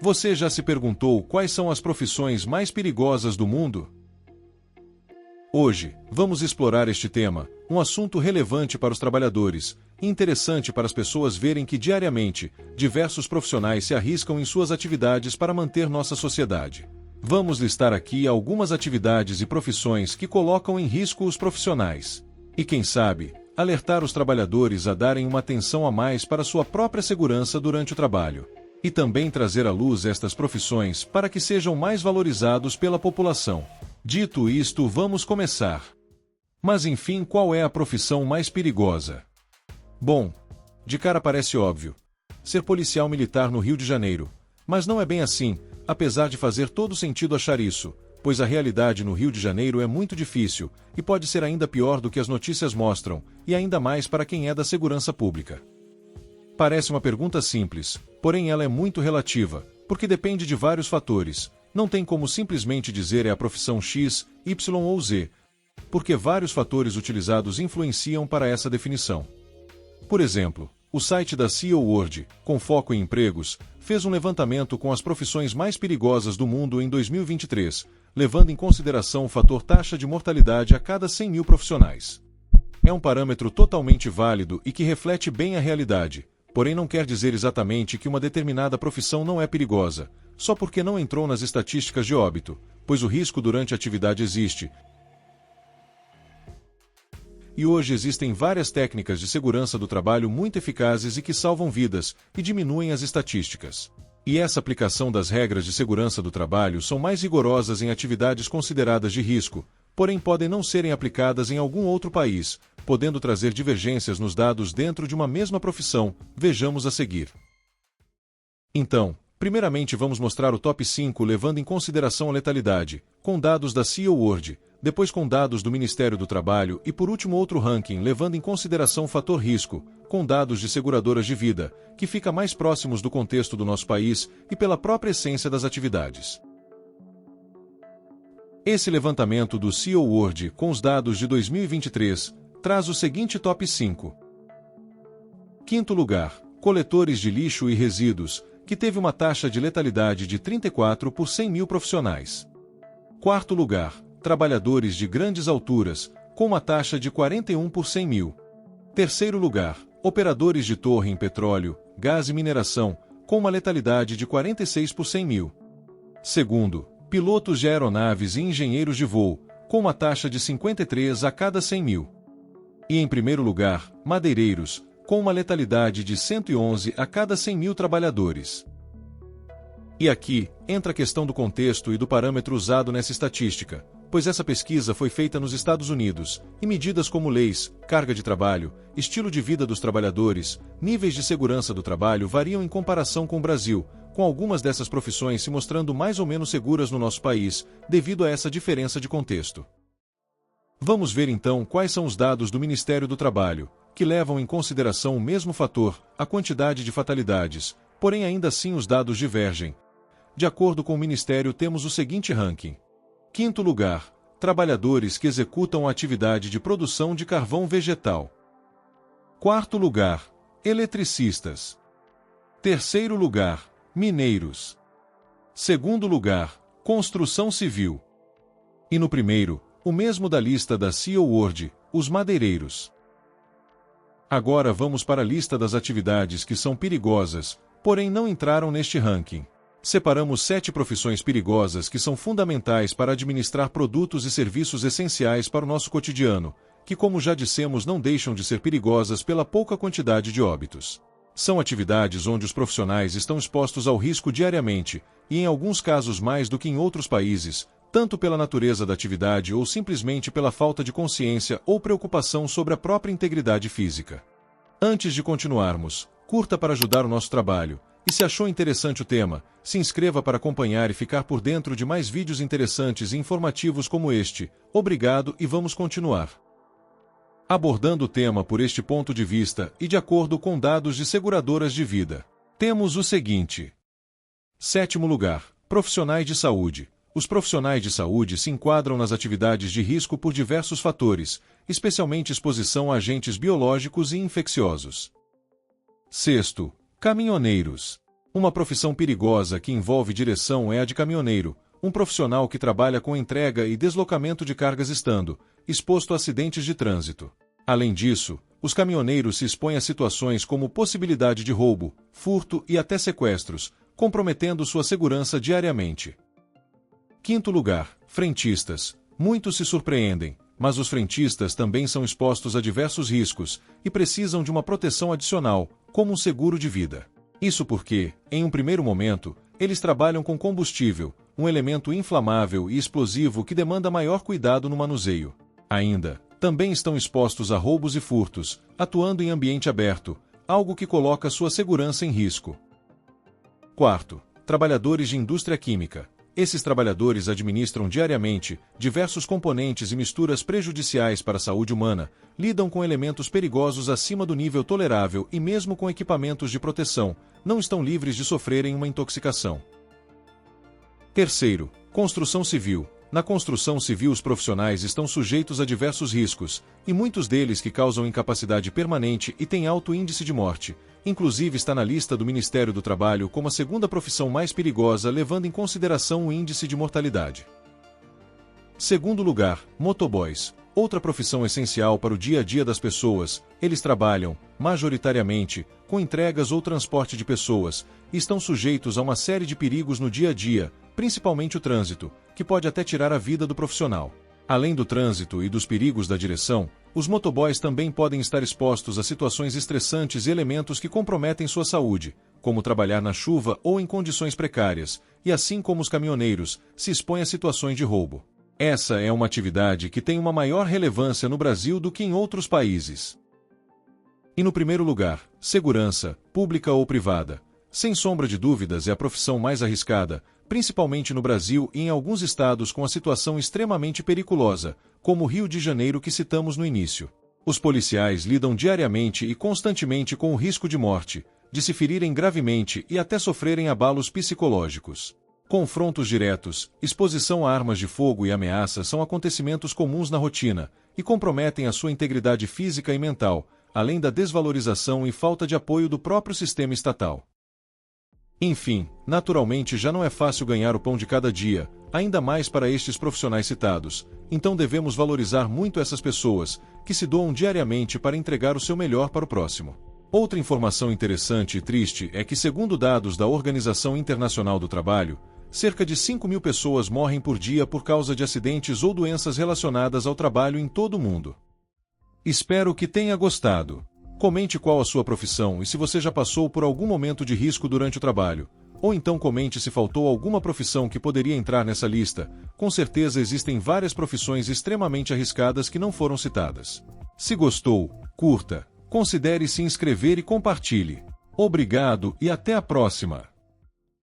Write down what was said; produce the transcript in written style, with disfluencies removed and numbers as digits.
Você já se perguntou quais são as profissões mais perigosas do mundo? Hoje, vamos explorar este tema, um assunto relevante para os trabalhadores, e interessante para as pessoas verem que diariamente, diversos profissionais se arriscam em suas atividades para manter nossa sociedade. Vamos listar aqui algumas atividades e profissões que colocam em risco os profissionais. E quem sabe, alertar os trabalhadores a darem uma atenção a mais para sua própria segurança durante o trabalho. E também trazer à luz estas profissões para que sejam mais valorizados pela população. Dito isto, vamos começar. Mas enfim, qual é a profissão mais perigosa? Bom, de cara parece óbvio. Ser policial militar no Rio de Janeiro. Mas não é bem assim, apesar de fazer todo sentido achar isso, pois a realidade no Rio de Janeiro é muito difícil, e pode ser ainda pior do que as notícias mostram, e ainda mais para quem é da segurança pública. Parece uma pergunta simples, porém ela é muito relativa, porque depende de vários fatores. Não tem como simplesmente dizer é a profissão X, Y ou Z, porque vários fatores utilizados influenciam para essa definição. Por exemplo, o site da CEO World, com foco em empregos, fez um levantamento com as profissões mais perigosas do mundo em 2023, levando em consideração o fator taxa de mortalidade a cada 100 mil profissionais. É um parâmetro totalmente válido e que reflete bem a realidade, porém não quer dizer exatamente que uma determinada profissão não é perigosa, só porque não entrou nas estatísticas de óbito, pois o risco durante a atividade existe. E hoje existem várias técnicas de segurança do trabalho muito eficazes e que salvam vidas e diminuem as estatísticas. E essa aplicação das regras de segurança do trabalho são mais rigorosas em atividades consideradas de risco, porém podem não serem aplicadas em algum outro país, podendo trazer divergências nos dados dentro de uma mesma profissão. Vejamos a seguir. Então, primeiramente vamos mostrar o top 5 levando em consideração a letalidade, com dados da CEO World, depois com dados do Ministério do Trabalho e por último outro ranking levando em consideração o fator risco, com dados de seguradoras de vida, que fica mais próximos do contexto do nosso país e pela própria essência das atividades. Esse levantamento do CEO World com os dados de 2023 traz o seguinte top 5. Quinto lugar, coletores de lixo e resíduos, que teve uma taxa de letalidade de 34 por 100 mil profissionais. Quarto lugar, trabalhadores de grandes alturas, com uma taxa de 41 por 100 mil. Terceiro lugar, operadores de torre em petróleo, gás e mineração, com uma letalidade de 46 por 100 mil. Segundo, pilotos de aeronaves e engenheiros de voo, com uma taxa de 53 a cada 100 mil. E em primeiro lugar, madeireiros, com uma letalidade de 111 a cada 100 mil trabalhadores. E aqui, entra a questão do contexto e do parâmetro usado nessa estatística, pois essa pesquisa foi feita nos Estados Unidos, e medidas como leis, carga de trabalho, estilo de vida dos trabalhadores, níveis de segurança do trabalho variam em comparação com o Brasil, com algumas dessas profissões se mostrando mais ou menos seguras no nosso país, devido a essa diferença de contexto. Vamos ver então quais são os dados do Ministério do Trabalho, que levam em consideração o mesmo fator, a quantidade de fatalidades, porém ainda assim os dados divergem. De acordo com o Ministério temos o seguinte ranking. Quinto lugar, trabalhadores que executam a atividade de produção de carvão vegetal. Quarto lugar, eletricistas. Terceiro lugar, mineiros. Segundo lugar, construção civil. E no primeiro, o mesmo da lista da CEO World, os madeireiros. Agora vamos para a lista das atividades que são perigosas, porém não entraram neste ranking. Separamos 7 profissões perigosas que são fundamentais para administrar produtos e serviços essenciais para o nosso cotidiano, que como já dissemos não deixam de ser perigosas pela pouca quantidade de óbitos. São atividades onde os profissionais estão expostos ao risco diariamente, e em alguns casos mais do que em outros países, tanto pela natureza da atividade ou simplesmente pela falta de consciência ou preocupação sobre a própria integridade física. Antes de continuarmos, curta para ajudar o nosso trabalho, e se achou interessante o tema, se inscreva para acompanhar e ficar por dentro de mais vídeos interessantes e informativos como este. Obrigado e vamos continuar. Abordando o tema por este ponto de vista e de acordo com dados de seguradoras de vida, temos o seguinte. Sétimo lugar, profissionais de saúde. Os profissionais de saúde se enquadram nas atividades de risco por diversos fatores, especialmente exposição a agentes biológicos e infecciosos. Sexto, caminhoneiros. Uma profissão perigosa que envolve direção é a de caminhoneiro, um profissional que trabalha com entrega e deslocamento de cargas estando exposto a acidentes de trânsito. Além disso, os caminhoneiros se expõem a situações como possibilidade de roubo, furto e até sequestros, comprometendo sua segurança diariamente. Quinto lugar, frentistas. Muitos se surpreendem, mas os frentistas também são expostos a diversos riscos e precisam de uma proteção adicional, como um seguro de vida. Isso porque, em um primeiro momento, eles trabalham com combustível, um elemento inflamável e explosivo que demanda maior cuidado no manuseio. Ainda, também estão expostos a roubos e furtos, atuando em ambiente aberto, algo que coloca sua segurança em risco. Quarto, trabalhadores de indústria química. Esses trabalhadores administram diariamente diversos componentes e misturas prejudiciais para a saúde humana, lidam com elementos perigosos acima do nível tolerável e mesmo com equipamentos de proteção, não estão livres de sofrerem uma intoxicação. Terceiro, construção civil. Na construção civil os profissionais estão sujeitos a diversos riscos, e muitos deles que causam incapacidade permanente e têm alto índice de morte. Inclusive está na lista do Ministério do Trabalho como a segunda profissão mais perigosa, levando em consideração o índice de mortalidade. Segundo lugar, motoboys. Outra profissão essencial para o dia a dia das pessoas, eles trabalham, majoritariamente, com entregas ou transporte de pessoas, e estão sujeitos a uma série de perigos no dia a dia, principalmente o trânsito, que pode até tirar a vida do profissional. Além do trânsito e dos perigos da direção, os motoboys também podem estar expostos a situações estressantes e elementos que comprometem sua saúde, como trabalhar na chuva ou em condições precárias, e assim como os caminhoneiros, se expõem a situações de roubo. Essa é uma atividade que tem uma maior relevância no Brasil do que em outros países. E no primeiro lugar, segurança, pública ou privada. Sem sombra de dúvidas é a profissão mais arriscada, principalmente no Brasil e em alguns estados com a situação extremamente periculosa, como o Rio de Janeiro que citamos no início. Os policiais lidam diariamente e constantemente com o risco de morte, de se ferirem gravemente e até sofrerem abalos psicológicos. Confrontos diretos, exposição a armas de fogo e ameaças são acontecimentos comuns na rotina e comprometem a sua integridade física e mental, além da desvalorização e falta de apoio do próprio sistema estatal. Enfim, naturalmente já não é fácil ganhar o pão de cada dia, ainda mais para estes profissionais citados, então devemos valorizar muito essas pessoas, que se doam diariamente para entregar o seu melhor para o próximo. Outra informação interessante e triste é que, segundo dados da Organização Internacional do Trabalho, cerca de 5.000 pessoas morrem por dia por causa de acidentes ou doenças relacionadas ao trabalho em todo o mundo. Espero que tenha gostado. Comente qual a sua profissão e se você já passou por algum momento de risco durante o trabalho. Ou então comente se faltou alguma profissão que poderia entrar nessa lista. Com certeza existem várias profissões extremamente arriscadas que não foram citadas. Se gostou, curta, considere se inscrever e compartilhe. Obrigado e até a próxima!